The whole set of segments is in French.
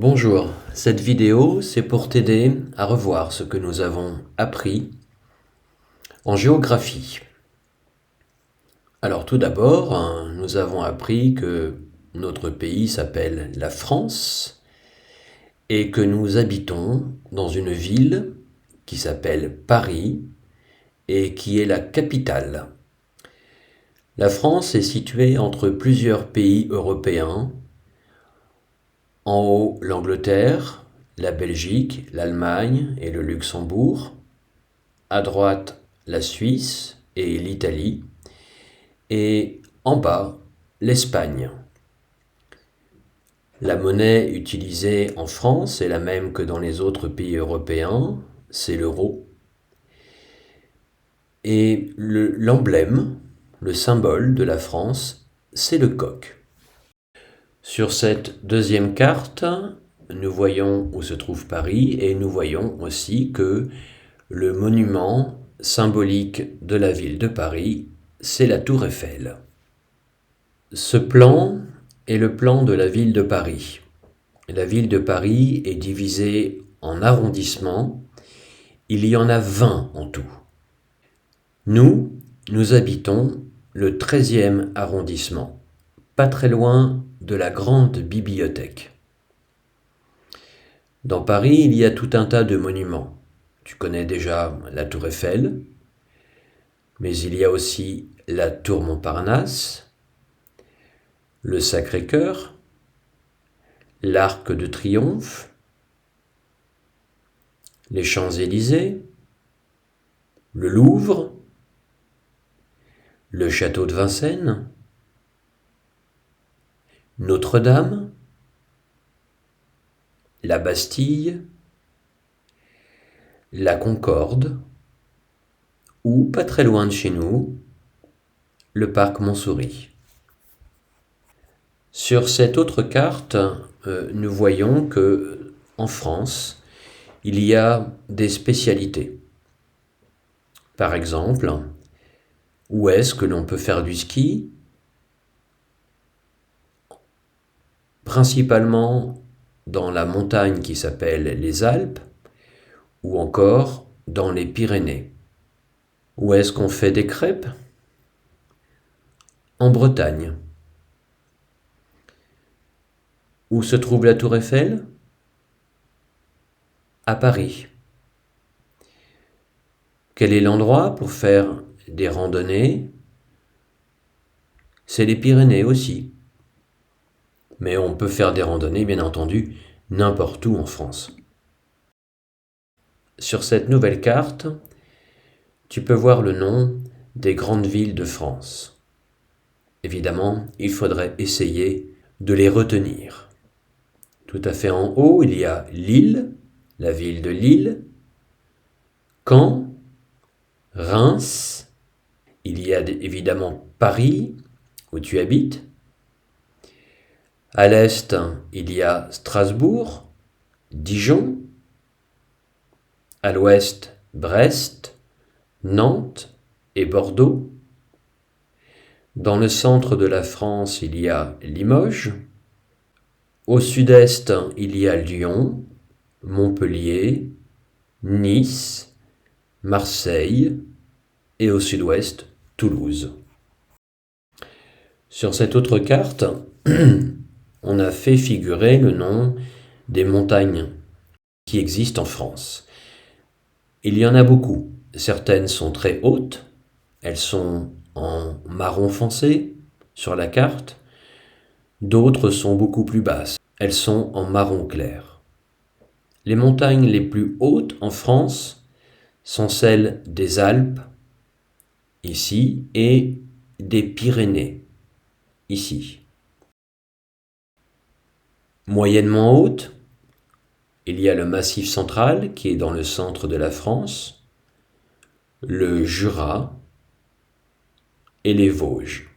Bonjour, cette vidéo c'est pour t'aider à revoir ce que nous avons appris en géographie. Alors tout d'abord, nous avons appris que notre pays s'appelle la France et que nous habitons dans une ville qui s'appelle Paris et qui est la capitale. La France est située entre plusieurs pays européens. En haut, l'Angleterre, la Belgique, l'Allemagne et le Luxembourg. À droite, la Suisse et l'Italie. Et en bas, l'Espagne. La monnaie utilisée en France est la même que dans les autres pays européens, c'est l'euro. Et l'emblème, le symbole de la France, c'est le coq. Sur cette deuxième carte, nous voyons où se trouve Paris et nous voyons aussi que le monument symbolique de la ville de Paris, c'est la Tour Eiffel. Ce plan est le plan de la ville de Paris. La ville de Paris est divisée en arrondissements. Il y en a 20 en tout. Nous habitons le 13e arrondissement, pas très loin de la grande bibliothèque. Dans Paris, il y a tout un tas de monuments. Tu connais déjà la Tour Eiffel, mais il y a aussi la Tour Montparnasse, le Sacré-Cœur, l'Arc de Triomphe, les Champs-Élysées, le Louvre, le Château de Vincennes, Notre-Dame, la Bastille, la Concorde, ou pas très loin de chez nous, le parc Montsouris. Sur cette autre carte, nous voyons que en France, il y a des spécialités. Par exemple, où est-ce que l'on peut faire du ski? Principalement dans la montagne qui s'appelle les Alpes, ou encore dans les Pyrénées. Où est-ce qu'on fait des crêpes? En Bretagne. Où se trouve la Tour Eiffel? À Paris. Quel est l'endroit pour faire des randonnées? C'est les Pyrénées aussi. Mais on peut faire des randonnées, bien entendu, n'importe où en France. Sur cette nouvelle carte, tu peux voir le nom des grandes villes de France. Évidemment, il faudrait essayer de les retenir. Tout à fait en haut, il y a Lille, la ville de Lille, Caen, Reims, il y a évidemment Paris, où tu habites. À l'est, il y a Strasbourg, Dijon. À l'ouest, Brest, Nantes et Bordeaux. Dans le centre de la France, il y a Limoges. Au sud-est, il y a Lyon, Montpellier, Nice, Marseille et au sud-ouest, Toulouse. Sur cette autre carte, on a fait figurer le nom des montagnes qui existent en France. Il y en a beaucoup. Certaines sont très hautes, elles sont en marron foncé sur la carte. D'autres sont beaucoup plus basses, elles sont en marron clair. Les montagnes les plus hautes en France sont celles des Alpes, ici, et des Pyrénées, ici. Moyennement haute, il y a le Massif central qui est dans le centre de la France, le Jura et les Vosges.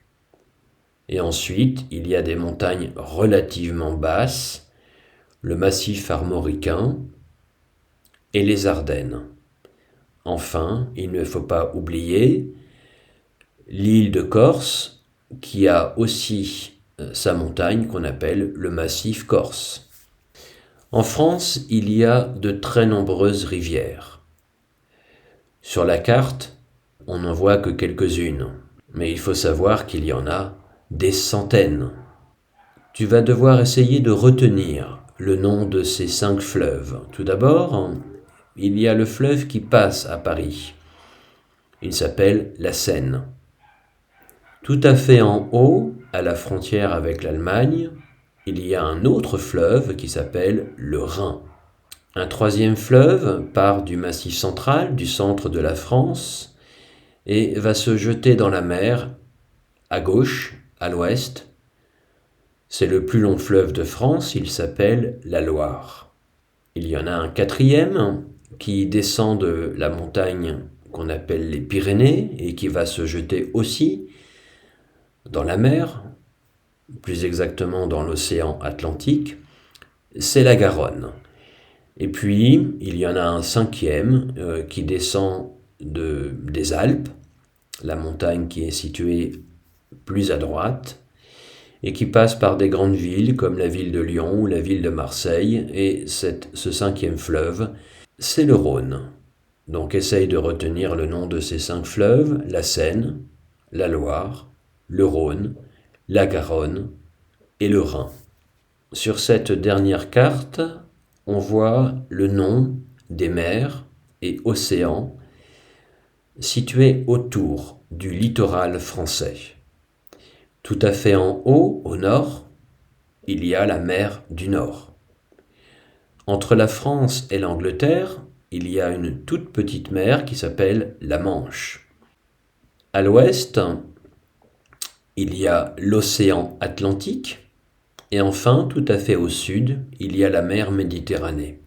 Et ensuite, il y a des montagnes relativement basses, le Massif armoricain et les Ardennes. Enfin, il ne faut pas oublier l'île de Corse qui a aussi sa montagne qu'on appelle le Massif corse. En France, il y a de très nombreuses rivières. Sur la carte, on n'en voit que quelques-unes, mais il faut savoir qu'il y en a des centaines. Tu vas devoir essayer de retenir le nom de ces 5 fleuves. Tout d'abord, il y a le fleuve qui passe à Paris. Il s'appelle la Seine. Tout à fait en haut, à la frontière avec l'Allemagne, il y a un autre fleuve qui s'appelle le Rhin. Un troisième fleuve part du Massif central, du centre de la France, et va se jeter dans la mer, à gauche, à l'ouest. C'est le plus long fleuve de France, il s'appelle la Loire. Il y en a un quatrième qui descend de la montagne qu'on appelle les Pyrénées et qui va se jeter aussi dans la mer, plus exactement dans l'océan Atlantique, c'est la Garonne. Et puis, il y en a un cinquième qui descend des Alpes, la montagne qui est située plus à droite, et qui passe par des grandes villes comme la ville de Lyon ou la ville de Marseille, et ce cinquième fleuve, c'est le Rhône. Donc essaye de retenir le nom de ces 5 fleuves, la Seine, la Loire, le Rhône, la Garonne et le Rhin. Sur cette dernière carte, on voit le nom des mers et océans situés autour du littoral français. Tout à fait en haut, au nord, il y a la mer du Nord. Entre la France et l'Angleterre, il y a une toute petite mer qui s'appelle la Manche. À l'ouest, il y a l'océan Atlantique. Et enfin, tout à fait au sud, il y a la mer Méditerranée.